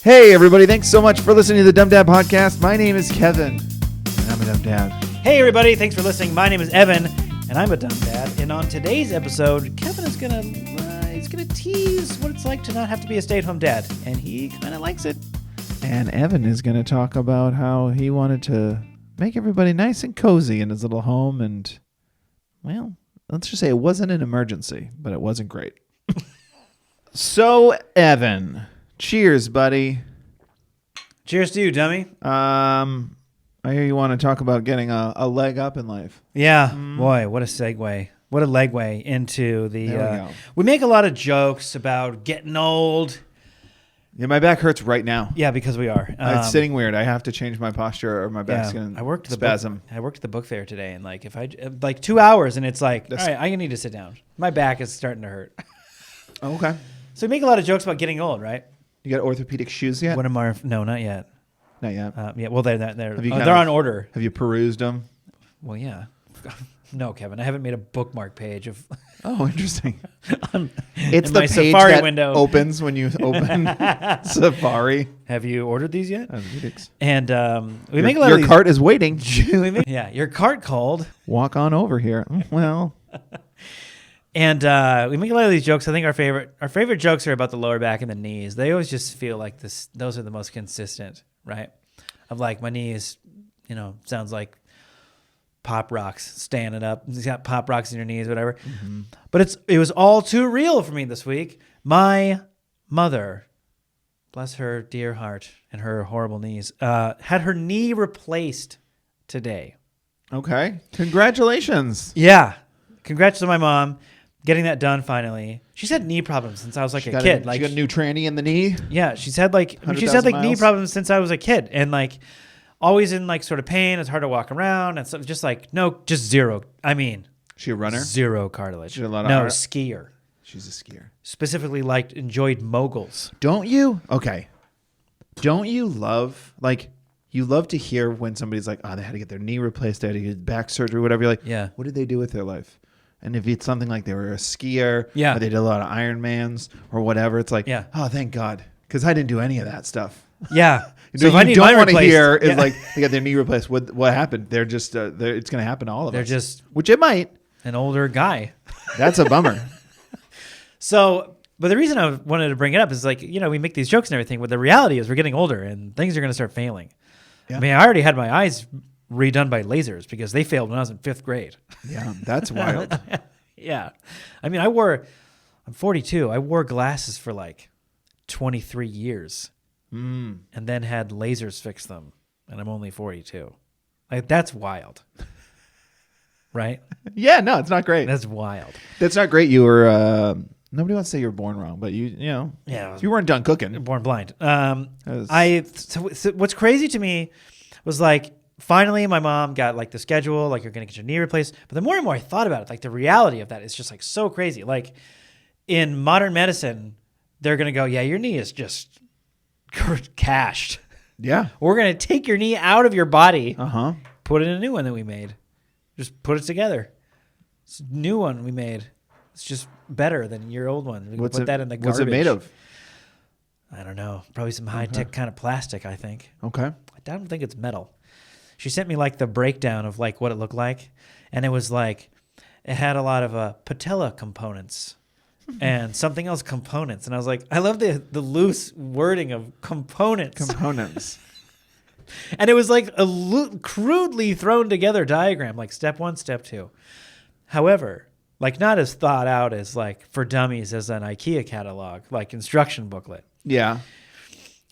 Hey, everybody. Thanks so much for listening to the Dumb Dad Podcast. My name is Kevin, and I'm a dumb dad. Hey, everybody. Thanks for listening. My name is Evan, and I'm a dumb dad. And on today's episode, Kevin is he's gonna tease what it's like to not have to be a stay-at-home dad. And he kind of likes it. And Evan is going to talk about how he wanted to make everybody nice and cozy in his little home. And, well, let's just say it wasn't an emergency, but it wasn't great. So, Evan, cheers, buddy. Cheers to you, dummy. I hear you want to talk about getting a leg up in life. Yeah. Boy, what a segue. What a legway into the... There we go. We make a lot of jokes about getting old. Yeah, my back hurts right now. Yeah, because we are. It's sitting weird. I have to change my posture or my back's going to spasm. I worked at the book fair today, and if I 2 hours, and it's like, all right, I need to sit down. My back is starting to hurt. Okay. So we make a lot of jokes about getting old, right? You got orthopedic shoes yet? No, not yet. Not yet. Yeah, well, they're on order. Have you perused them? Well, yeah. No, Kevin, I haven't made a bookmark page of. Oh, interesting. It's the my page Safari that window opens when you open Safari. Have you ordered these yet? Orthopedics. And we make a lot of your cart is waiting. Yeah, your cart called. Walk on over here. Well. And we make a lot of these jokes. I think our favorite jokes are about the lower back and the knees. They always just feel like this. Those are the most consistent, right? Of like my knees, sounds like pop rocks standing up. You got pop rocks in your knees, whatever. Mm-hmm. But it was all too real for me this week. My mother, bless her dear heart and her horrible knees, had her knee replaced today. Okay. Congratulations. Yeah. Congrats to my mom. Getting that done finally. She's had knee problems since I was a kid. She got a new tranny in the knee. Yeah, she's had knee problems since I was a kid, and always in sort of pain. It's hard to walk around, and so just zero. I mean, she a runner? Zero cartilage. She a lot of skier. She's a skier. Specifically, enjoyed moguls. Don't you? Okay. Don't you love you love to hear when somebody's like, oh, they had to get their knee replaced, they had to get back surgery, whatever. You're like, yeah. What did they do with their life? And if it's something like they were a skier, yeah, or they did a lot of Ironmans or whatever, it's like, yeah. Oh, thank God, because I didn't do any of that stuff. Yeah. So if you don't want to hear is they got their knee replaced. What happened? They're just it's going to happen to all of us. They're just which it might. An older guy. That's a bummer. So, but the reason I wanted to bring it up is we make these jokes and everything, but the reality is we're getting older and things are going to start failing. Yeah. I mean, I already had my eyes redone by lasers because they failed when I was in 5th grade. Yeah, that's wild. Yeah. I mean, I'm 42. I wore glasses for 23 years and then had lasers fix them. And I'm only 42. That's wild. Right? Yeah, no, it's not great. That's wild. That's not great. You were, nobody wants to say you were born wrong, but yeah, you weren't done cooking. Born blind. So what's crazy to me was finally my mom got the schedule, you're going to get your knee replaced. But the more and more I thought about it, the reality of that is just so crazy. In modern medicine, they're going to go, yeah, your knee is just cashed. Yeah. We're going to take your knee out of your body, put it in a new one that we made. Just put it together. It's a new one we made. It's just better than your old one. We can put that in the garbage. What's it made of? I don't know. Probably some high-tech kind of plastic, I think. Okay. I don't think it's metal. She sent me the breakdown of what it looked like. And it was it had a lot of patella components and something else components. And I was like, I love the loose wording of components. Components. And it was a crudely thrown together diagram, step 1, step 2. However, not as thought out as for dummies as an IKEA catalog, instruction booklet. Yeah.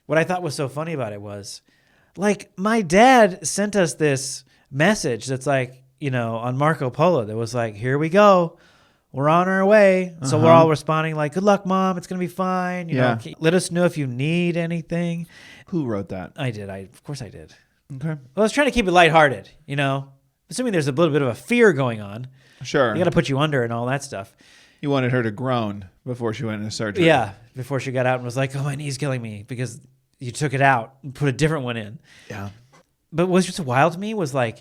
What I thought was so funny about it was my dad sent us this message that's on Marco Polo that was here we go. We're on our way. So we're all responding good luck, Mom. It's going to be fine. You know, let us know if you need anything. Who wrote that? I did. Of course I did. Okay. Well, I was trying to keep it lighthearted, assuming there's a little bit of a fear going on. Sure. They got to put you under and all that stuff. You wanted her to groan before she went into surgery. Yeah. Before she got out and was oh, my knee's killing me because you took it out and put a different one in. Yeah. But what's just wild to me was I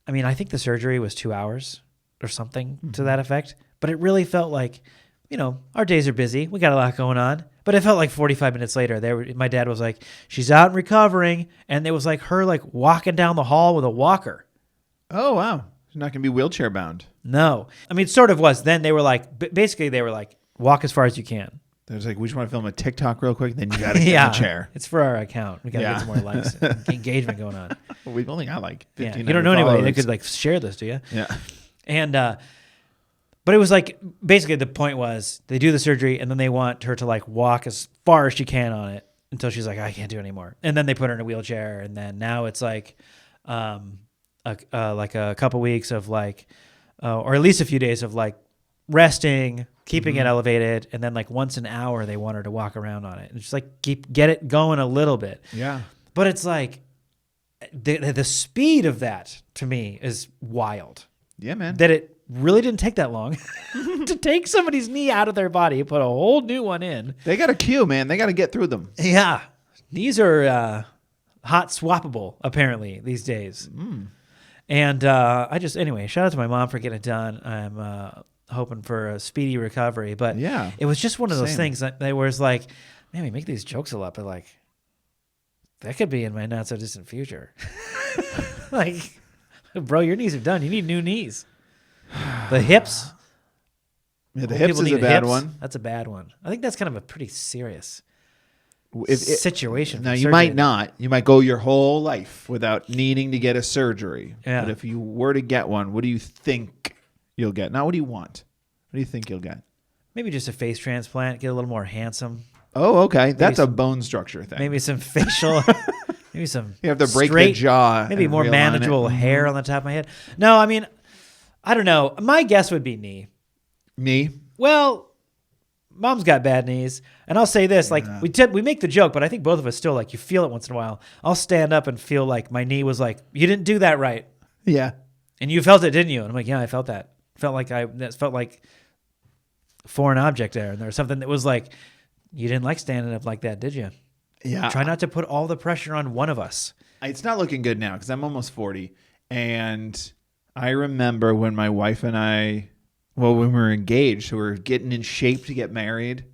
think the surgery was 2 hours or something to that effect. But it really felt our days are busy. We got a lot going on. But it felt like 45 minutes later, my dad was like, she's out and recovering. And it was like her like walking down the hall with a walker. Oh, wow. She's not going to be wheelchair bound. No. I mean, it sort of was. Then they were like, basically they were like, walk as far as you can. There's like, we just want to film a TikTok real quick. Then you got to get in the chair. It's for our account. We got to get some more likes and engagement going on. Well, we've only got like 15. You don't know anybody that could like share this, do you? Yeah. And, but it was like, basically the point was they do the surgery and then they want her to like walk as far as she can on it until she's like, I can't do it anymore. And then they put her in a wheelchair. And then now it's like, like a couple weeks of like, or at least a few days of like resting, keeping it elevated. And then like once an hour, they want her to walk around on it and just like get it going a little bit. Yeah. But it's like the speed of that to me is wild. Yeah, man. That it really didn't take that long to take somebody's knee out of their body, put a whole new one in. They got a queue, man. They got to get through them. Yeah. These are hot swappable, apparently, these days. And anyway, shout out to my mom for getting it done. I'm hoping for a speedy recovery. But yeah, it was just one of those things that where it's like, man, we make these jokes a lot, but like, that could be in my not so distant future. Like, bro, your knees are done. You need new knees. The hips. Yeah, the hips is a bad one. That's a bad one. I think that's kind of a pretty serious situation. Now, you might not. You might go your whole life without needing to get a surgery. Yeah. But if you were to get one, what do you think you'll get? Not what do you want. What do you think you'll get? Maybe just a face transplant. Get a little more handsome. Oh, okay. That's a bone structure thing. Maybe some facial. Maybe some. You have to break the jaw. Maybe more manageable hair on the top of my head. No, I mean, I don't know. My guess would be knee. Me? Well, mom's got bad knees. And I'll say this, like we make the joke, but I think both of us still like you feel it once in a while. I'll stand up and feel like my knee was like, you didn't do that right. Yeah. And you felt it, didn't you? And I'm like, yeah, I felt that. Felt like a foreign object there. And there was something that was like, you didn't like standing up like that, did you? Yeah. Try not to put all the pressure on one of us. It's not looking good now because I'm almost 40. And I remember when my wife and I, when we were engaged, we were getting in shape to get married.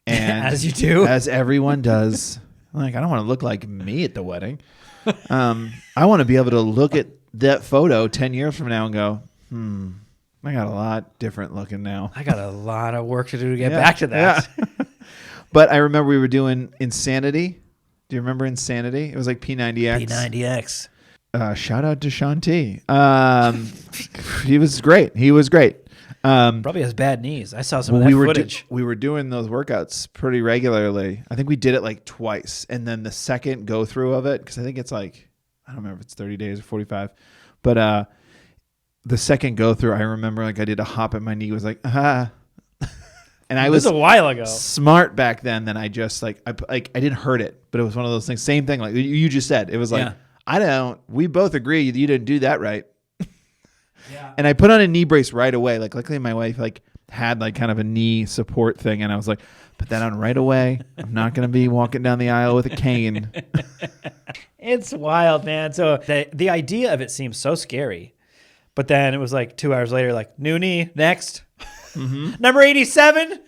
And as you do. As everyone does. Like, I don't want to look like me at the wedding. I want to be able to look at that photo 10 years from now and go, I got a lot different looking now. I got a lot of work to do to get back to that. Yeah. But I remember we were doing Insanity. Do you remember Insanity? It was like P90X. P90X. Shout out to Shanti. He was great. Probably has bad knees. I saw some of that footage. We were doing those workouts pretty regularly. I think we did it like twice. And then the second go through of it, because I think it's like, I don't remember if it's 30 days or 45. But the second go through, I remember like I did a hop and my knee was like, And I was a while ago. Smart back then. Then I just I didn't hurt it, but it was one of those things. Same thing like you just said. It was like, we both agree you didn't do that right. Yeah. And I put on a knee brace right away. Like luckily my wife had kind of a knee support thing. And I was like, put that on right away. I'm not going to be walking down the aisle with a cane. It's wild, man. So the idea of it seems so scary. But then it was like 2 hours later, like new knee next. Number 87.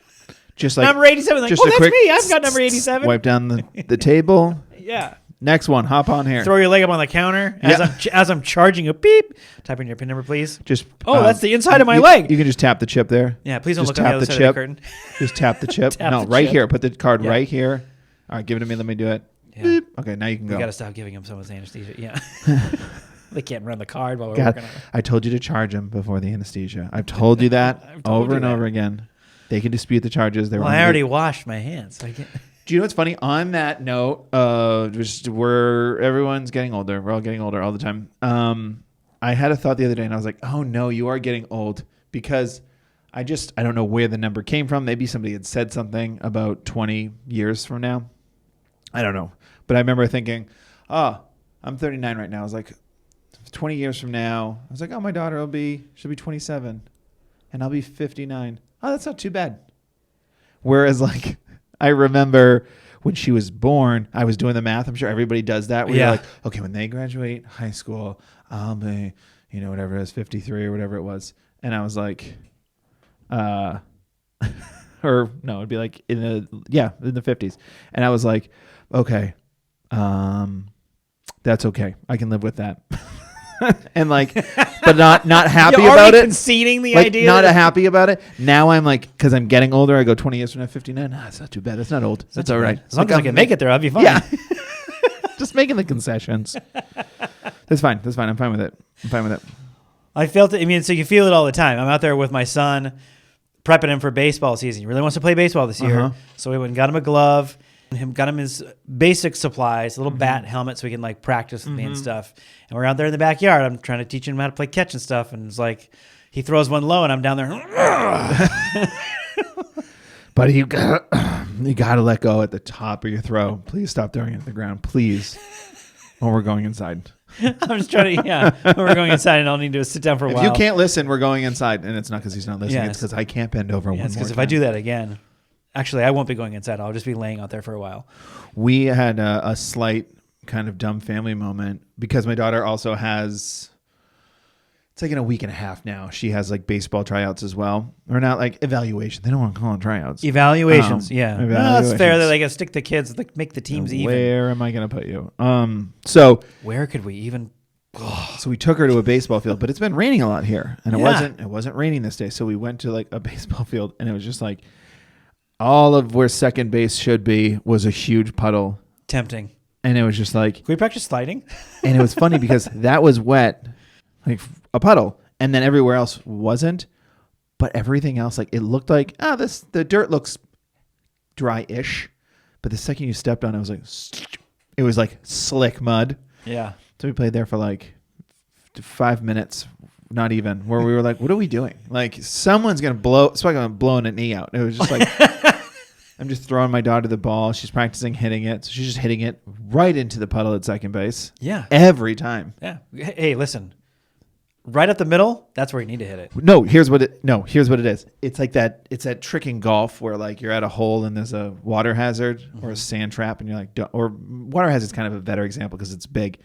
Just like number 87. Like, just that's me. I've got number 87. Wipe down the table. Yeah. Next one. Hop on here. Throw your leg up on the counter as I'm charging a beep. Type in your PIN number, please. Just that's the inside of my leg. You can just tap the chip there. Yeah, please don't just look on the other side of the curtain. Just tap the chip. Right here. Put the card right here. All right, give it to me. Let me do it. Yeah. Beep. Okay, now you can go. We got to stop giving him someone's anesthesia. Yeah. They can't run the card while we're working on it. I told you to charge him before the anesthesia. I've told you that over and over again. They can dispute the charges. I already washed my hands. So I can't. Do you know what's funny? On that note, everyone's getting older. We're all getting older all the time. I had a thought the other day, and I was like, oh, no, you are getting old. Because I don't know where the number came from. Maybe somebody had said something about 20 years from now. I don't know. But I remember thinking, I'm 39 right now. I was like, 20 years from now, I was like, my daughter she'll be 27. And I'll be 59. Oh, that's not too bad. Whereas, I remember when she was born, I was doing the math. I'm sure everybody does that. Where you're like, okay, when they graduate high school, I'll be, whatever it is, 53 or whatever it was. And I was like, or no, it'd be like in the 50s. And I was like, okay, that's okay. I can live with that. And like, but not happy You're about already it. conceding the Like, idea. not happy about it. Now I'm like, because I'm getting older, I go 20 years from now, 59. It's not too bad. That's not old. That's all right. As long as I can make it there, I'll be fine. Yeah. Just making the concessions. That's fine. I'm fine with it. I felt it. I mean, so you feel it all the time. I'm out there with my son, prepping him for baseball season. He really wants to play baseball this year. So we went and got him a glove, got him his basic supplies, a little bat, helmet, so he can like practice with me and stuff. And we're out there in the backyard. I'm trying to teach him how to play catch and stuff. And it's like, he throws one low and I'm down there. But you gotta let go at the top of your throw. Please stop throwing it at the ground, please. Or we're going inside. I'm just trying to, we're going inside and all I need to do is sit down for a while. If you can't listen, we're going inside. And it's not because he's not listening. It's because I can't bend over one more because if time. I do that again, actually, I won't be going inside. I'll just be laying out there for a while. We had a slight kind of dumb family moment because my daughter also has, it's like in a week and a half now, she has like baseball tryouts as well. Or not like evaluation. They don't want to call them tryouts. Evaluations, yeah. Evaluations. No, that's fair. They gotta stick the kids, like make the teams even. Where am I going to put you? So where could we even? So we took her to a baseball field, but it's been raining a lot here, and it wasn't raining this day. So we went to like a baseball field, and it was just like all of where second base should be was a huge puddle. Tempting. And it was just like, can we practice sliding? And it was funny because that was wet, like a puddle, and then everywhere else wasn't. But everything else, like it looked like the dirt looks dry-ish, but the second you stepped on it, it was like slick mud. Yeah. So we played there for like 5 minutes, not even, where we were like, what are we doing? Like someone's going to blow a knee out. It was just like, I'm just throwing my daughter the ball. She's practicing hitting it. So she's just hitting it right into the puddle at second base. Yeah. Every time. Yeah. Hey, listen, right up the middle, that's where you need to hit it. No, here's what it is. It's like that. It's that trick in golf where like you're at a hole and there's a water hazard or a sand trap and you're like, or water hazard's kind of a better example because it's big.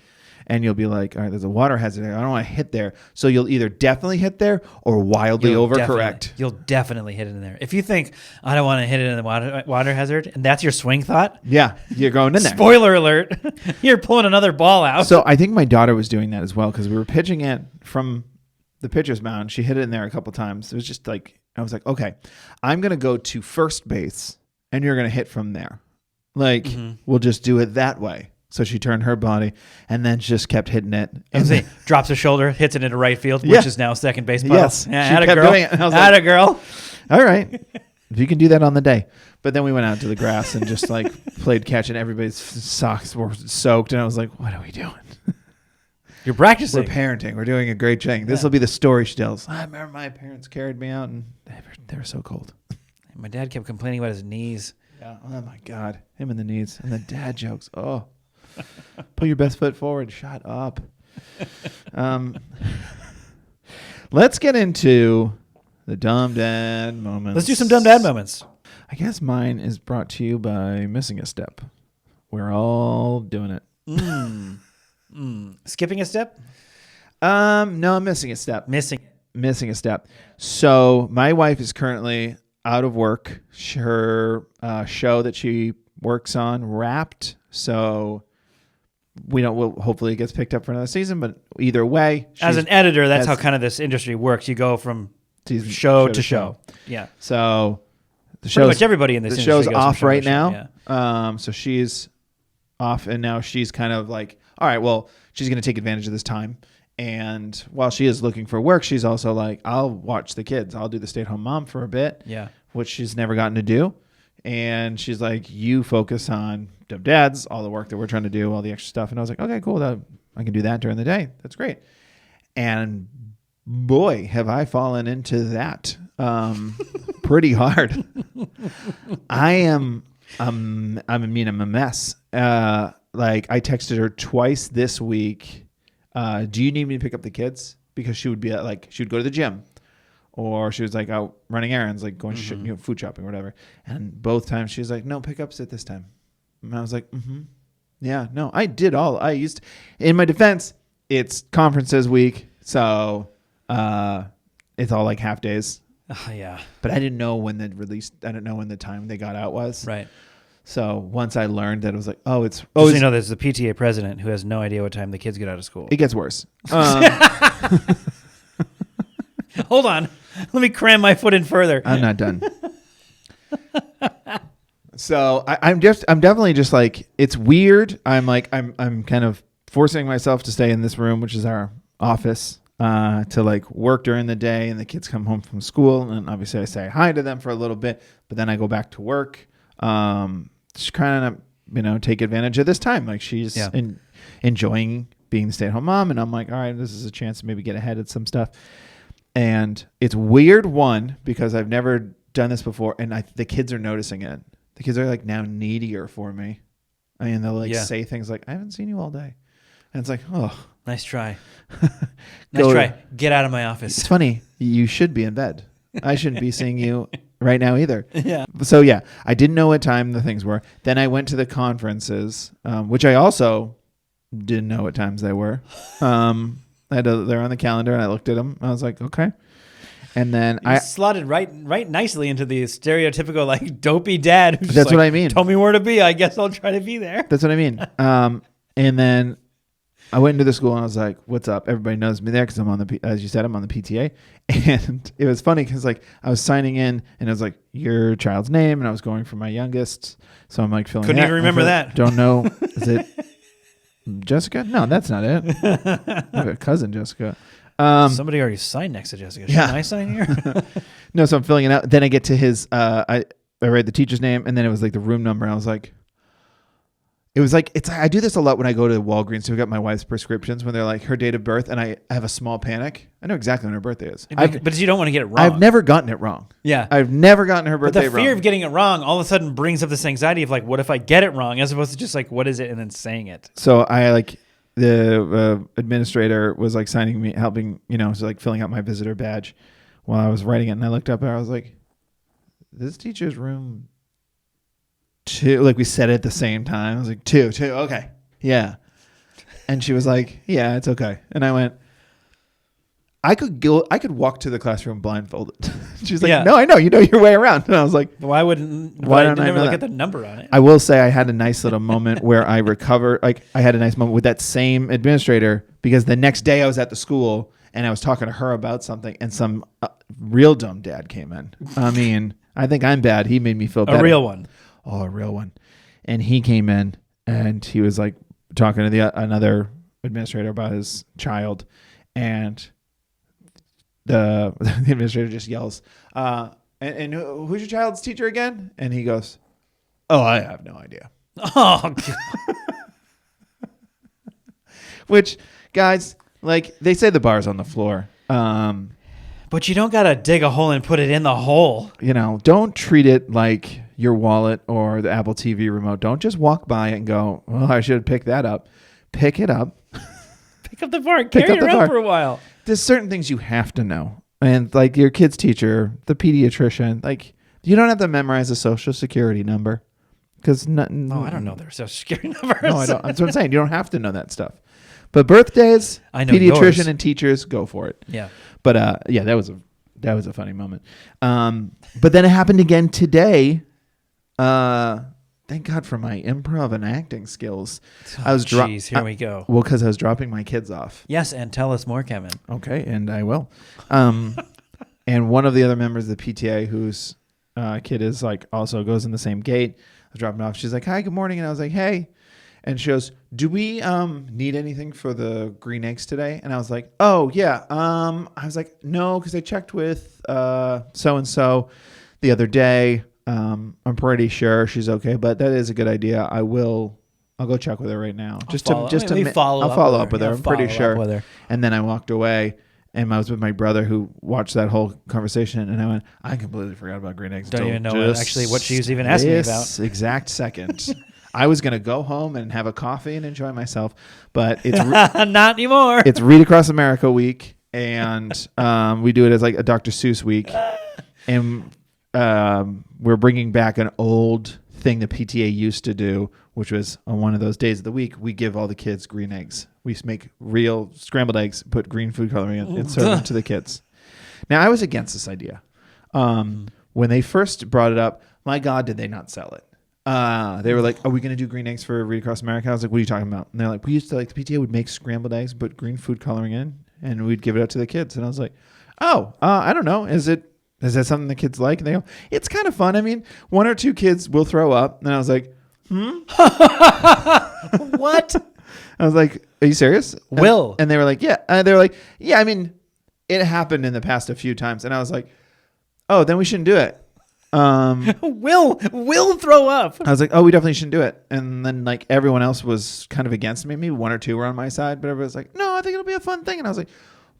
And you'll be like, all right, there's a water hazard there. I don't want to hit there. So you'll either definitely hit there or wildly overcorrect. You'll definitely hit it in there. If you think, I don't want to hit it in the water hazard, and that's your swing thought. Yeah, you're going in there. Spoiler alert. You're pulling another ball out. So I think my daughter was doing that as well because we were pitching it from the pitcher's mound. She hit it in there a couple times. It was just like, I was like, okay, I'm going to go to first base and you're going to hit from there. Like, we'll just do it that way. So she turned her body and then just kept hitting it. And then drops her shoulder, hits it into right field, which is now second base puddle. Yes. Yeah, she kept doing it. And I was like, girl. All right. If you can do that on the day. But then we went out to the grass and just like played catch and everybody's socks were soaked. And I was like, what are we doing? You're practicing. We're parenting. We're doing a great thing. This will be the story she tells. I remember my parents carried me out and they were so cold. My dad kept complaining about his knees. Yeah. Oh my God. Him and the knees and the dad jokes. Oh. Put your best foot forward. Shut up. Let's get into the dumb dad moments. Let's do some dumb dad moments. I guess mine is brought to you by missing a step. We're all doing it. Skipping a step? No, I'm missing a step. Missing a step. So my wife is currently out of work. Her show that she works on wrapped. So hopefully it gets picked up for another season, but either way. As an editor, that's how kind of this industry works. You go from show to show. Yeah. So pretty much everybody in this industry show's goes off right now. Yeah. So she's off and now she's kind of like, all right, well, she's going to take advantage of this time. And while she is looking for work, she's also like, I'll watch the kids. I'll do the stay-at-home mom for a bit. Yeah. Which she's never gotten to do. And she's like, you focus on Dumb Dads, all the work that we're trying to do, all the extra stuff. And I was like, okay, cool. I can do that during the day. That's great. And boy, have I fallen into that pretty hard. I'm a mess. Like I texted her twice this week. Do you need me to pick up the kids? Because she would be she would go to the gym. Or she was like out running errands, like going food shopping or whatever. And both times she was like, no, pickups at this time. And I was like, yeah, no, I did in my defense, it's conferences week. So it's all like half days. Oh, yeah. But I didn't know when the release. I didn't know when the time they got out was. Right. So once I learned that, it was like, oh, it's Just so you know, there's the PTA president who has no idea what time the kids get out of school. it gets worse. Hold on. Let me cram my foot in further. I'm not done. So I'm definitely just like, it's weird. I'm kind of forcing myself to stay in this room, which is our office, to like work during the day, and the kids come home from school, and obviously I say hi to them for a little bit, but then I go back to work. Just kind of, take advantage of this time. Like she's enjoying being the stay-at-home mom, and I'm like, all right, this is a chance to maybe get ahead at some stuff. And it's weird, because I've never done this before, and the kids are noticing it. The kids are like now needier for me. I mean, they'll like say things like, I haven't seen you all day. And it's like, oh. Nice try. Nice try. Get out of my office. It's funny. You should be in bed. I shouldn't be seeing you right now either. Yeah. So, I didn't know what time the things were. Then I went to the conferences, which I also didn't know what times they were. They're on the calendar, and I looked at them. I was like, okay. And then I slotted right nicely into the stereotypical like dopey dad. Who's that's just what I mean. Tell me where to be. I guess I'll try to be there. That's what I mean. And then I went into the school and I was like, "What's up?" Everybody knows me there because I'm on as you said, I'm on the PTA. And it was funny because like I was signing in and it was like your child's name, and I was going for my youngest, so I'm like filling. Couldn't even remember that. Don't know. Is it Jessica? No, that's not it. I have a cousin, Jessica. Somebody already signed next to Jessica. Should I sign here? No, so I'm filling it out. Then I get to his. I read the teacher's name, and then it was like the room number. And I was like, I do this a lot when I go to Walgreens to get my wife's prescriptions when they're like her date of birth, and I have a small panic. I know exactly when her birthday is. But you don't want to get it wrong. I've never gotten it wrong. Yeah. I've never gotten her birthday wrong. But the fear of getting it wrong all of a sudden brings up this anxiety of like, what if I get it wrong, as opposed to just like, what is it, and then saying it. So I like. The administrator was like signing me, helping, so like filling out my visitor badge while I was writing it. And I looked up and I was like, this teacher's room 2. Like we said it at the same time. I was like, 2. Okay. Yeah. And she was like, yeah, it's okay. And I went, I could walk to the classroom blindfolded. She's like, no, I know. You know your way around. And I was like, why don't I never look at the number on it? I will say I had a nice little moment where I recovered. Like I had a nice moment with that same administrator, because the next day I was at the school and I was talking to her about something, and some real dumb dad came in. I mean, I think I'm bad. He made me feel better. A real one. Oh, a real one. And he came in and he was like talking to another administrator about his child, and the administrator just yells, and who's your child's teacher again? And he goes, oh, I have no idea. Oh, God. Which, guys, like they say the bar's on the floor. But you don't got to dig a hole and put it in the hole. Don't treat it like your wallet or the Apple TV remote. Don't just walk by it and go, well, I should pick that up. Pick it up. Pick up the bar and carry it around for a while. There's certain things you have to know. And like your kid's teacher, the pediatrician, like you don't have to memorize a social security number. Because I don't know their social security numbers. No, I don't. That's what I'm saying. You don't have to know that stuff. But birthdays, I know pediatrician yours. And teachers, go for it. Yeah. But that was a funny moment. But then it happened again today. Thank God for my improv and acting skills. Here we go. Well, because I was dropping my kids off. Yes, and tell us more, Kevin. Okay, and I will. And one of the other members of the PTA, whose kid is like also goes in the same gate, I was dropping off. She's like, "Hi, good morning," and I was like, "Hey," and she goes, "Do we need anything for the green eggs today?" And I was like, "Oh yeah." I was like, "No," because I checked with so and so the other day. I'm pretty sure she's okay, but that is a good idea. I'll go check with her right now. I'll follow up with her. I'm pretty sure. And then I walked away, and I was with my brother who watched that whole conversation, and I went, I completely forgot about green eggs. Don't even know actually what she was even asking me about. This exact second. I was going to go home and have a coffee and enjoy myself, but it's not anymore. It's Read Across America week, and we do it as like a Dr. Seuss week, and we're bringing back an old thing the PTA used to do, which was on one of those days of the week, we give all the kids green eggs. We make real scrambled eggs, put green food coloring in, and serve them to the kids. Now, I was against this idea. When they first brought it up, my God, did they not sell it? They were like, "Are we going to do green eggs for Read Across America?" I was like, "What are you talking about?" And they're like, "We used to the PTA would make scrambled eggs, put green food coloring in, and we'd give it out to the kids." And I was like, "Oh, I don't know. Is that something the kids like?" And they go, "It's kind of fun. I mean, one or two kids will throw up." And I was like, What? I was like, "Are you serious?" Will. And they were like, "Yeah." They were like, "Yeah. I mean, it happened in the past a few times." And I was like, "Oh, then we shouldn't do it." Will throw up. I was like, "Oh, we definitely shouldn't do it." And then like everyone else was kind of against me. Maybe one or two were on my side, but everybody was like, "No, I think it'll be a fun thing." And I was like,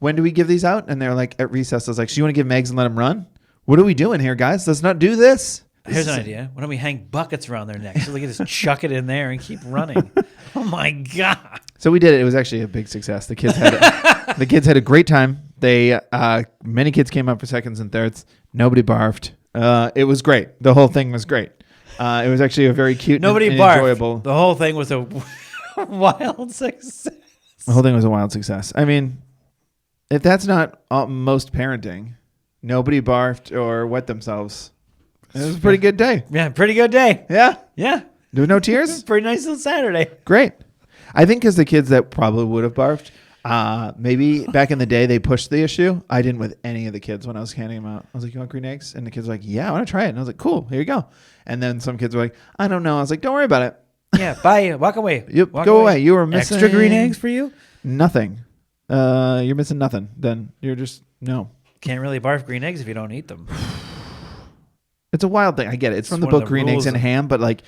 "When do we give these out?" And they're like, at recess, I was like, "So you want to give them eggs and let them run? What are we doing here, guys? Let's not do this." Here's an idea. Why don't we hang buckets around their necks so they can just chuck it in there and keep running? Oh my God. So we did it. It was actually a big success. The kids had a great time. They many kids came up for seconds and thirds. Nobody barfed. It was great. The whole thing was great. It was actually a very cute and enjoyable. The whole thing was a wild success. The whole thing was a wild success. I mean, if that's not most parenting, nobody barfed or wet themselves. It was a pretty good day. Yeah, pretty good day. Yeah. Yeah. There were no tears? Pretty nice little Saturday. Great. I think because the kids that probably would have barfed, maybe back in the day they pushed the issue. I didn't with any of the kids when I was handing them out. I was like, "You want green eggs?" And the kids were like, "Yeah, I want to try it." And I was like, "Cool, here you go." And then some kids were like, "I don't know." I was like, "Don't worry about it." Yeah, bye. Walk away. Yep, Walk go away. You were missing extra green eggs for you? Nothing. You're missing nothing. Then you're just no. Can't really barf green eggs if you don't eat them. It's a wild thing. I get it. It's from the one of book the Green Eggs rules and of- Ham, but like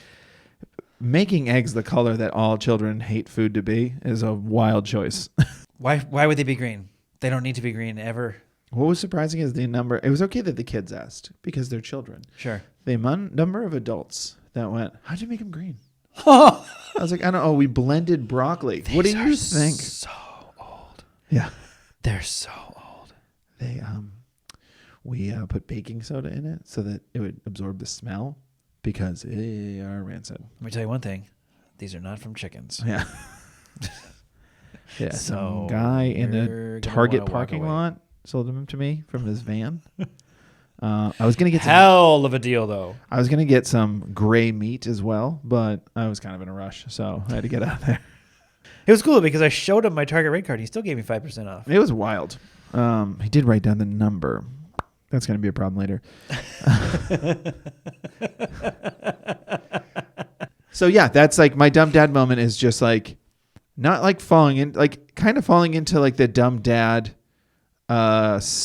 making eggs the color that all children hate food to be is a wild choice. Why would they be green? They don't need to be green ever. What was surprising is the number. It was okay that the kids asked because they're children. Sure. The number of adults that went, "How'd you make them green?" Oh, I was like, "I don't know. We blended broccoli." What do you think? So old. Yeah. They're so old. They we put baking soda in it so that it would absorb the smell because they are rancid. Let me tell you one thing. These are not from chickens. Yeah. Yeah. So Some guy in you're a gonna Target wanna walk parking away. lot sold them to me from his van. I was gonna get Hell of a deal, though. I was gonna get some gray meat as well, but I was kind of in a rush, so I had to get out of there. It was cool because I showed him my Target rate card. He still gave me 5% off. It was wild. He did write down the number. That's gonna be a problem later. So yeah, that's like my dumb dad moment is just like not like falling in, like kind of falling into like the dumb dad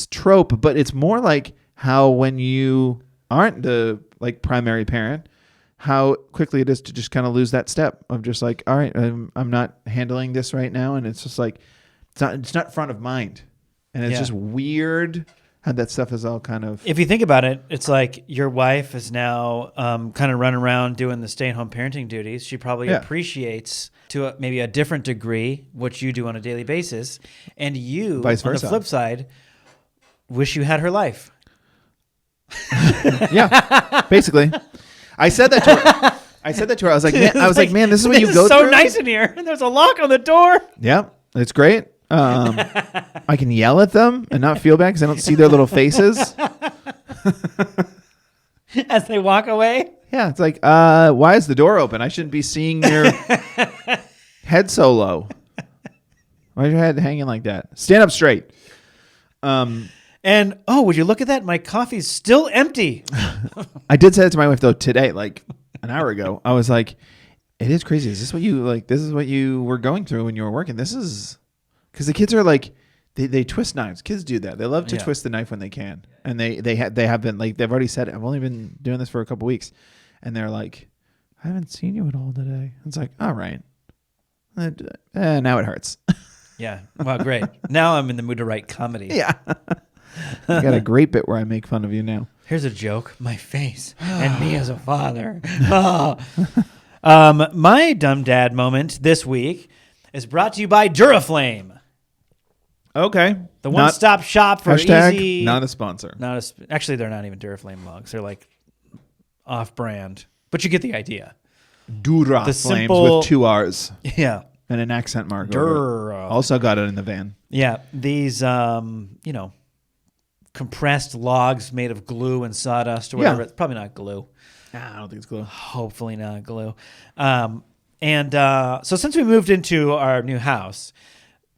trope, but it's more like how when you aren't the like primary parent, how quickly it is to just kind of lose that step of just like, all right, I'm not handling this right now, and it's just like it's not front of mind, and it's just weird how that stuff is all kind of. If you think about it, it's like your wife is now kind of running around doing the stay-at-home parenting duties. She probably appreciates to maybe a different degree what you do on a daily basis, and you, Vice on versa. the flip side, wish you had her life. Yeah, basically. I said that to her. I was like, man, this is what you go so through. nice in here, and there's a lock on the door. Yeah, it's great. I can yell at them and not feel bad because I don't see their little faces. As they walk away. Yeah, it's like, why is the door open? I shouldn't be seeing your head so low. Why is your head hanging like that? Stand up straight. And, would you look at that? My coffee's still empty. I did say that to my wife, though, today, like an hour ago. I was like, it is crazy. Is this what you like? This is what you were going through when you were working. This is because the kids are like, they twist knives. Kids do that. They love to twist the knife when they can. And they have been like, they've already said it. I've only been doing this for a couple weeks. And they're like, I haven't seen you at all today. It's like, all right. Now it hurts. Yeah. Well, great. Now I'm in the mood to write comedy. Yeah. I got a great bit where I make fun of you now. Here's a joke. My face and me as a father. My dumb dad moment this week is brought to you by Duraflame. Okay. The one-stop shop for hashtag easy. Not a sponsor. Actually, they're not even Duraflame mugs. They're like off-brand. But you get the idea. Duraflames with 2 R's. Yeah. And an accent mark. Also got it in the van. Yeah. These, compressed logs made of glue and sawdust or whatever. Yeah. It's probably not glue. I don't think it's glue. Hopefully not glue. So since we moved into our new house,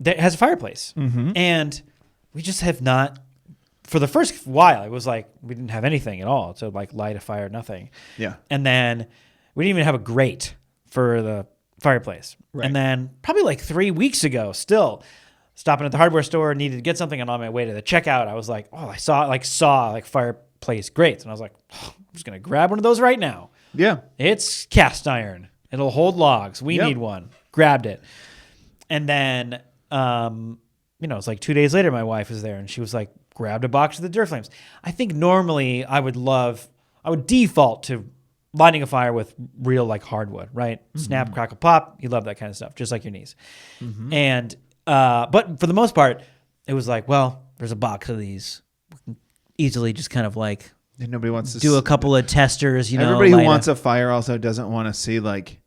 it has a fireplace. Mm-hmm. And we just have not, for the first while, it was like we didn't have anything at all to like light a fire, nothing. Yeah. And then we didn't even have a grate for the fireplace. Right. And then probably like 3 weeks ago, still stopping at the hardware store, needed to get something, and on my way to the checkout, I was like, oh, I saw fireplace grates. And I was like, oh, I'm just going to grab one of those right now. Yeah. It's cast iron. It'll hold logs. We need one. Grabbed it. And then, it's like 2 days later, my wife was there and she was like, grabbed a box of the Duraflames. I think normally I would default to lighting a fire with real like hardwood, right? Mm-hmm. Snap, crackle, pop. You love that kind of stuff, just like your knees. Mm-hmm. And, but for the most part, it was like, well, there's a box of these. We can easily just kind of like and nobody wants to do a couple of testers, Everybody who wants a fire also doesn't want to see like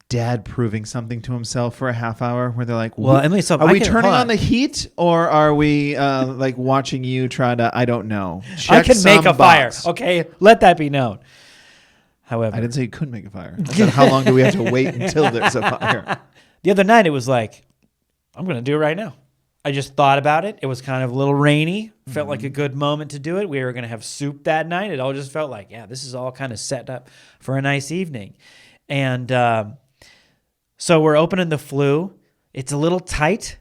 dad proving something to himself for a half hour where they're like, well, Emily, so are we turning on the heat or are we like watching you try to, I don't know. I can make a fire. Okay. Let that be known. However, I didn't say you couldn't make a fire. I said, how long do we have to wait until there's a fire? The other night it was like, I'm going to do it right now. I just thought about it. It was kind of a little rainy. Felt like a good moment to do it. We were going to have soup that night. It all just felt like, yeah, this is all kind of set up for a nice evening. And so we're opening the flue. It's a little tight,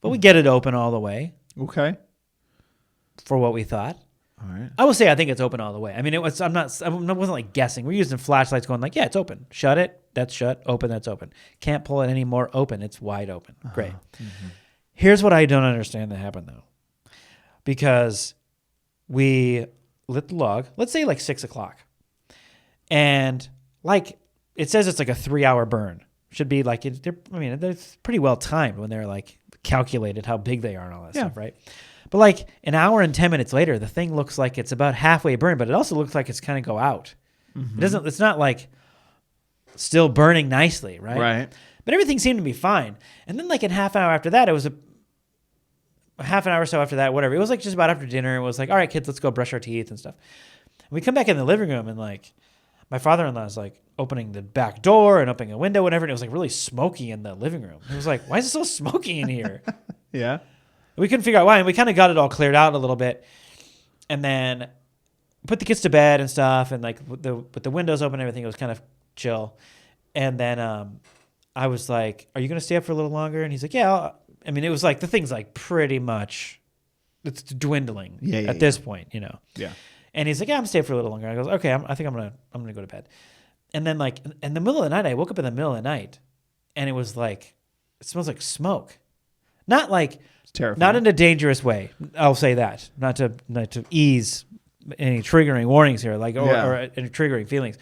but we get it open all the way. Okay. For what we thought. All right. I will say I think it's open all the way. I mean, I wasn't like guessing. We're using flashlights going like, yeah, it's open. Shut it. That's shut. Open. That's open. Can't pull it any more open. It's wide open. Great. Mm-hmm. Here's what I don't understand that happened though. Because we lit the log, let's say like 6 o'clock. And like, it says it's like a 3-hour burn. Should be like, they're pretty well timed when they're like calculated how big they are and all that stuff, right? But like an hour and 10 minutes later, the thing looks like it's about halfway burned, but it also looks like it's kind of go out. Mm-hmm. It's not like still burning nicely, right? Right. But everything seemed to be fine. And then like a half hour after that, it was a half an hour or so after that, whatever. It was like just about after dinner. It was like, all right, kids, let's go brush our teeth and stuff. And we come back in the living room and like my father-in-law is like opening the back door and opening a window, whatever. And it was like really smoky in the living room. It was like, why is it so smoky in here? Yeah. We couldn't figure out why. And we kind of got it all cleared out a little bit. And then put the kids to bed and stuff. And like with the windows open and everything, it was kind of chill. And then I was like, are you going to stay up for a little longer? And he's like, yeah. I mean, it was like the thing's like pretty much it's dwindling at this point, you know? Yeah. And he's like, yeah, I'm staying for a little longer. I goes, okay, I think I'm gonna go to bed. And then like in the middle of the night, I woke up in the middle of the night and it was like, it smells like smoke. Not like, it's terrifying. Not in a dangerous way. I'll say that. Not to ease any triggering warnings here, like or any triggering feelings.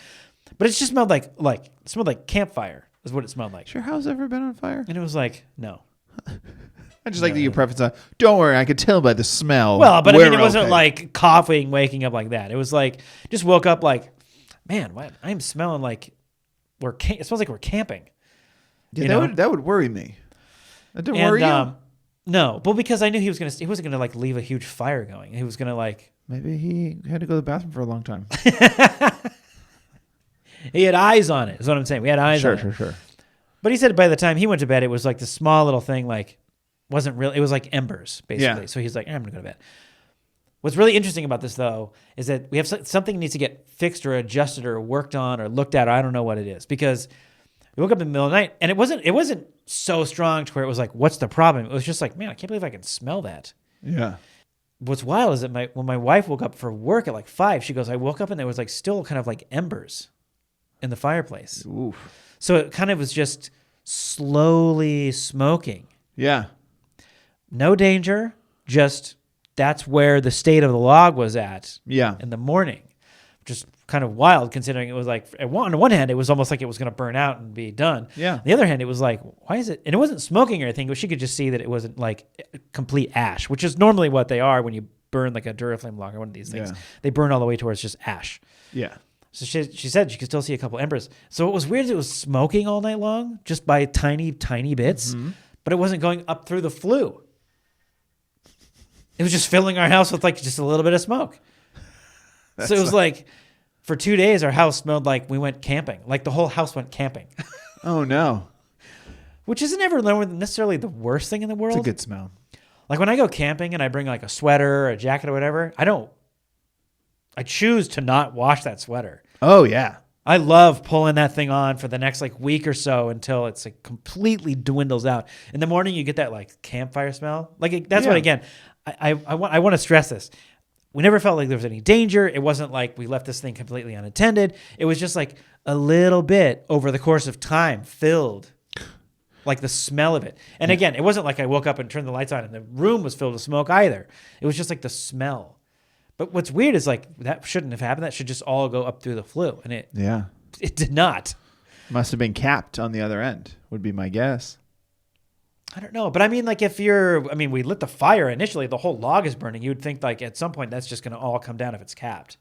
But it just smelled like campfire is what it smelled like. Sure, house ever been on fire? And it was like, no. I just like that you preface that. Don't worry, I could tell by the smell. Well, but I mean, it wasn't like coughing, waking up like that. It was like just woke up like, man, what? I'm smelling like it smells like we're camping. Yeah, that would worry me. That didn't worry you? No, but because I knew he wasn't gonna like leave a huge fire going. He was gonna like maybe he had to go to the bathroom for a long time. He had eyes on it. Is what I'm saying. We had eyes on it. Sure. But he said by the time he went to bed, it was like the small little thing, like wasn't real. It was like embers, basically. Yeah. So he's like, I'm going to go to bed. What's really interesting about this, though, is that we have something needs to get fixed or adjusted or worked on or looked at. Or I don't know what it is because we woke up in the middle of the night and it wasn't so strong to where it was like, what's the problem? It was just like, man, I can't believe I can smell that. Yeah. What's wild is that when my wife woke up for work at like 5, she goes, I woke up and there was like still kind of like embers in the fireplace. Oof. So it kind of was just slowly smoking. Yeah. No danger, just that's where the state of the log was at in the morning. Just kind of wild considering it was like, on the one hand, it was almost like it was going to burn out and be done. Yeah. On the other hand, it was like, why is it? And it wasn't smoking or anything, but she could just see that it wasn't like complete ash, which is normally what they are when you burn like a Duraflame log or one of these things. Yeah. They burn all the way towards just ash. Yeah. So she said she could still see a couple embers. So what was weird is it was smoking all night long, just by tiny, tiny bits, but it wasn't going up through the flue. It was just filling our house with like just a little bit of smoke. So it was like for 2 days, our house smelled like we went camping. Like the whole house went camping. Oh, no. Which isn't ever necessarily the worst thing in the world. It's a good smell. Like when I go camping and I bring like a sweater or a jacket or whatever, I choose to not wash that sweater. Oh, yeah. I love pulling that thing on for the next like week or so until it's like completely dwindles out. In the morning, you get that like campfire smell. Like that's what, again, I want to stress this. We never felt like there was any danger. It wasn't like we left this thing completely unattended. It was just like a little bit over the course of time filled. Like the smell of it. And again, it wasn't like I woke up and turned the lights on and the room was filled with smoke either. It was just like the smell. But what's weird is like that shouldn't have happened. That should just all go up through the flue. And it did not. Must have been capped on the other end, would be my guess. I don't know. But I mean, like we lit the fire initially, the whole log is burning. You would think like at some point that's just going to all come down if it's capped.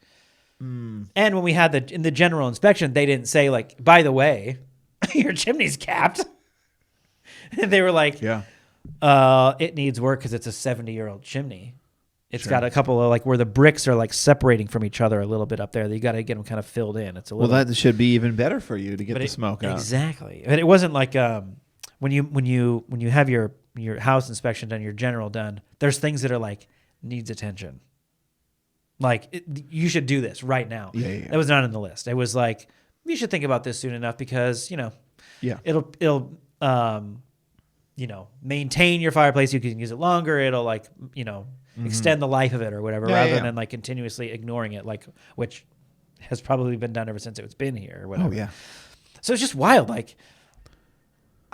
And when we had in the general inspection, they didn't say like, by the way, your chimney's capped. And they were like, it needs work because it's a 70-year-old chimney. It's got a couple of like where the bricks are like separating from each other a little bit up there. You got to get them kind of filled in. It's a little. Well, that should be even better for you to get the smoke out. Exactly. But it wasn't like when you have your house inspection done, your general done. There's things that are like needs attention. Like you should do this right now. Yeah. That was not on the list. It was like you should think about this soon enough because it'll maintain your fireplace. You can use it longer. It'll like extend the life of it or whatever, rather than like continuously ignoring it, like which has probably been done ever since it's been here or whatever. Oh yeah. So it's just wild. Like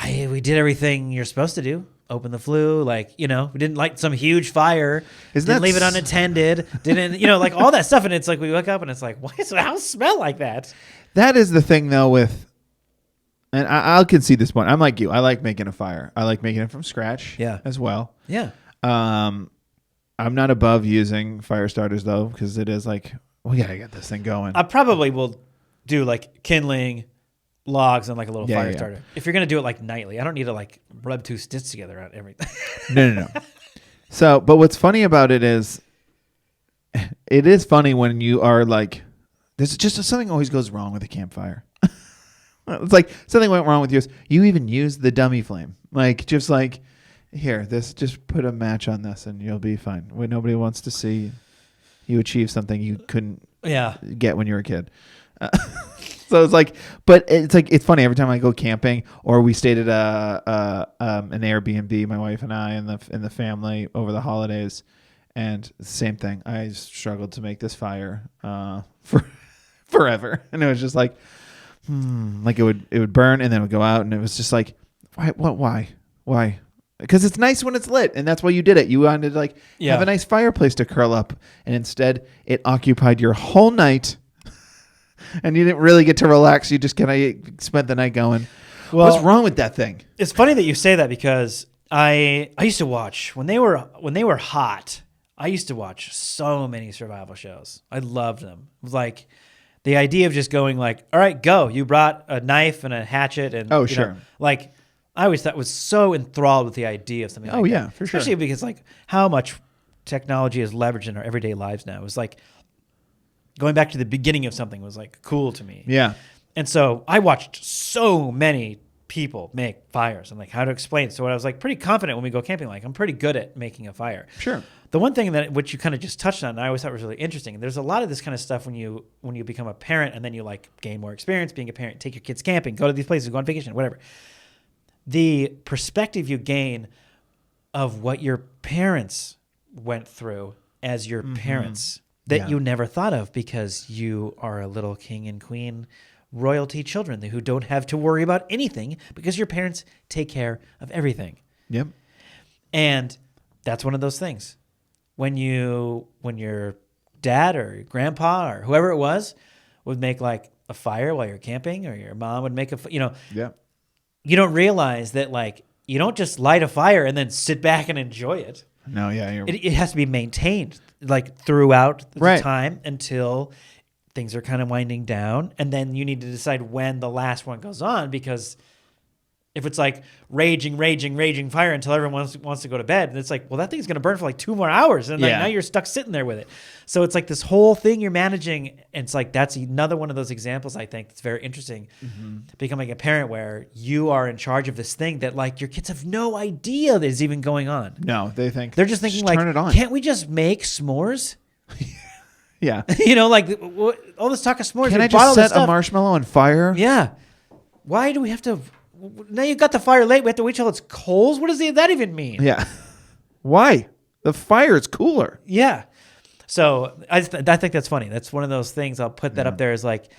we did everything you're supposed to do. Open the flue, like we didn't light some huge fire. Didn't leave it unattended. Didn't like all that stuff. And it's like we wake up and it's like, why does the house smell like that? That is the thing though with. And I'll concede this point. I'm like you. I like making a fire. I like making it from scratch as well. Yeah. I'm not above using fire starters, though, because it is like, we got to get this thing going. I probably will do like kindling, logs, and like a little fire starter. If you're going to do it like nightly, I don't need to like rub two sticks together on everything. No. So, but what's funny about it is funny when you are like, there's just something always goes wrong with a campfire. It's like something went wrong with yours. You even used the dummy flame. Like, just like, here, just put a match on this and you'll be fine. When nobody wants to see you achieve something you couldn't get when you were a kid. So it's like, but it's funny every time I go camping or we stayed at an Airbnb, my wife and I and the family over the holidays, and same thing. I struggled to make this fire for forever, and it was just like, like it would burn and then it would go out, and it was just like, why? Because it's nice when it's lit, and that's why you did it. You wanted to have a nice fireplace to curl up, and instead it occupied your whole night, and you didn't really get to relax. You just kind of spent the night going, what's wrong with that thing? It's funny that you say that because I used to watch when they were hot. I used to watch so many survival shows. I loved them. It was like the idea of just going like, all right, go. You brought a knife and a hatchet, and like. I always thought was so enthralled with the idea of something like that. Oh, yeah, for sure. Especially because like how much technology is leveraged in our everyday lives now. It was like going back to the beginning of something was like cool to me. Yeah. And so I watched so many people make fires and like how to explain it. So I was like pretty confident when we go camping, like I'm pretty good at making a fire. Sure. The one thing which you kind of just touched on, and I always thought was really interesting. There's a lot of this kind of stuff when you become a parent and then you like gain more experience being a parent, take your kids camping, go to these places, go on vacation, whatever. The perspective you gain of what your parents went through as your parents that you never thought of because you are a little king and queen royalty children who don't have to worry about anything because your parents take care of everything. Yep. And that's one of those things. When your dad or your grandpa or whoever it was would make like a fire while you're camping, or your mom would make you don't realize that like you don't just light a fire and then sit back and enjoy it. No, yeah. It has to be maintained like throughout the time until things are kind of winding down. And then you need to decide when the last one goes on, because If it's like raging fire until everyone wants to go to bed, and it's like, well, that thing's going to burn for like 2 more hours, and like now you're stuck sitting there with it. So it's like this whole thing you're managing, and it's like that's another one of those examples I think that's very interesting. Becoming a parent where you are in charge of this thing that like your kids have no idea that is even going on. No, they're just thinking like, turn it on. Can't we just make s'mores? Yeah. Like all this talk of s'mores. Can I just set a marshmallow on fire? Yeah. Why do we have to? Now you got the fire late. We have to wait till it's coals. What does that even mean? Yeah. Why? The fire is cooler. Yeah. So I think that's funny. That's one of those things. I'll put that up there as like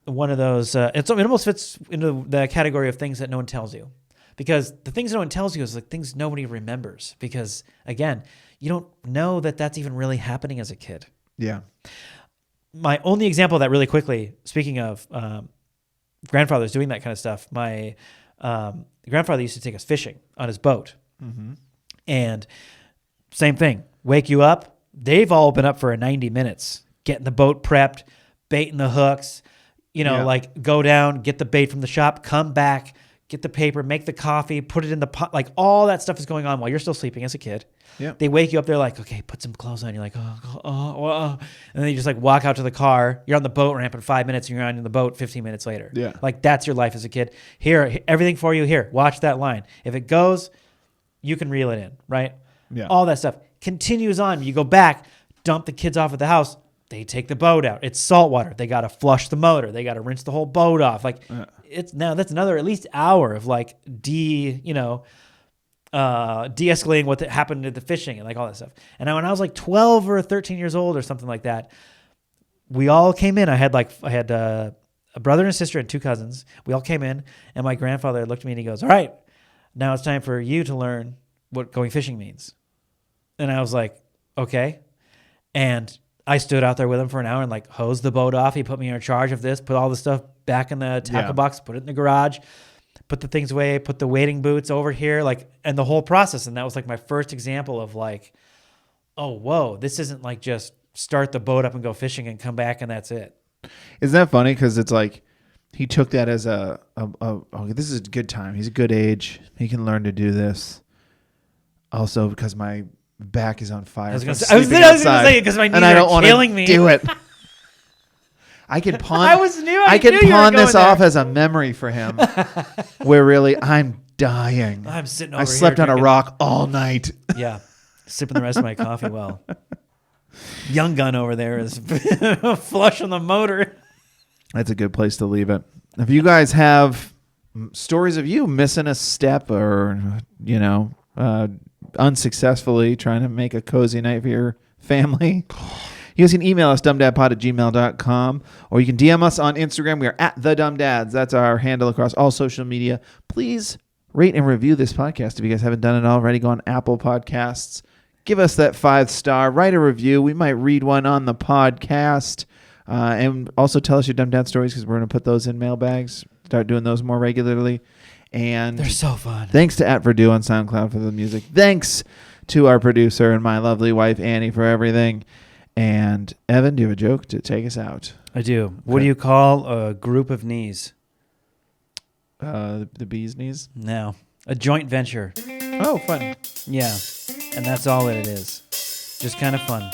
one of those. It almost fits into the category of things that no one tells you, because the things no one tells you is like things nobody remembers. Because again, you don't know that that's even really happening as a kid. Yeah. My only example of that really quickly, speaking of grandfathers doing that kind of stuff, my grandfather used to take us fishing on his boat. And same thing, wake you up. They've all been up for 90 minutes, getting the boat prepped, baiting the hooks, like go down, get the bait from the shop, come back, get the paper, make the coffee, put it in the pot. Like all that stuff is going on while you're still sleeping as a kid. Yeah. They wake you up. They're like, okay, put some clothes on. You're like, oh. And then you just like walk out to the car. You're on the boat ramp in 5 minutes and you're on the boat 15 minutes later. Yeah. Like that's your life as a kid. Here, everything for you here. Watch that line. If it goes, you can reel it in, right? Yeah. All that stuff continues on. You go back, dump the kids off at the house. They take the boat out. It's salt water. They got to flush the motor. They got to rinse the whole boat off. Like it's now that's another at least hour of like de-escalating what happened at the fishing and like all that stuff. And when I was like 12 or 13 years old or something like that, we all came in. I had a brother and a sister and 2 cousins. We all came in, and my grandfather looked at me and he goes, all right, now it's time for you to learn what going fishing means. And I was like, okay. And I stood out there with him for an hour and like hosed the boat off. He put me in charge of this, put all the stuff back in the tackle box, put it in the garage, put the things away, put the wading boots over here, like, and the whole process. And that was like my first example of like, oh, whoa, this isn't like just start the boat up and go fishing and come back and that's it. Isn't that funny? Because it's like he took that as oh, this is a good time. He's a good age. He can learn to do this. Also, because my back is on fire. I was going to say because my knees are killing me. Do it. I could pawn. I could pawn this off as a memory for him, where really I'm dying. I'm sitting over I slept on a rock all night. Yeah, sipping the rest of my coffee. Well, young gun over there is flushing the motor. That's a good place to leave it. If you guys have stories of you missing a step or unsuccessfully trying to make a cozy night for your family, you guys can email us dumbdadpod@gmail.com, or you can DM us on Instagram. We are at The Dumb Dads. That's our handle across all social media. Please rate and review this podcast if you guys haven't done it already. Go on Apple Podcasts. Give us that 5-star. Write a review. We might read one on the podcast. And also tell us your dumb dad stories, because we're going to put those in mailbags. Start doing those more regularly. And they're so fun. Thanks to @Verdue on SoundCloud for the music. Thanks to our producer and my lovely wife, Annie, for everything. And Evan, do you have a joke to take us out? I do. What do you call a group of knees? The bee's knees? No. A joint venture. Oh, fun. Yeah. And that's all that it is. Just kind of fun.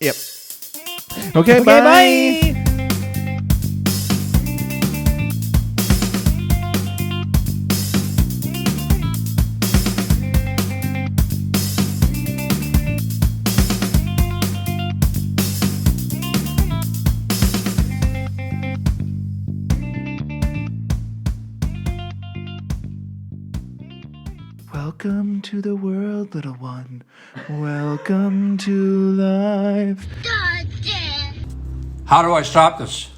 Yep. Okay, bye. Welcome to the world, little one. Welcome to life. How do I stop this?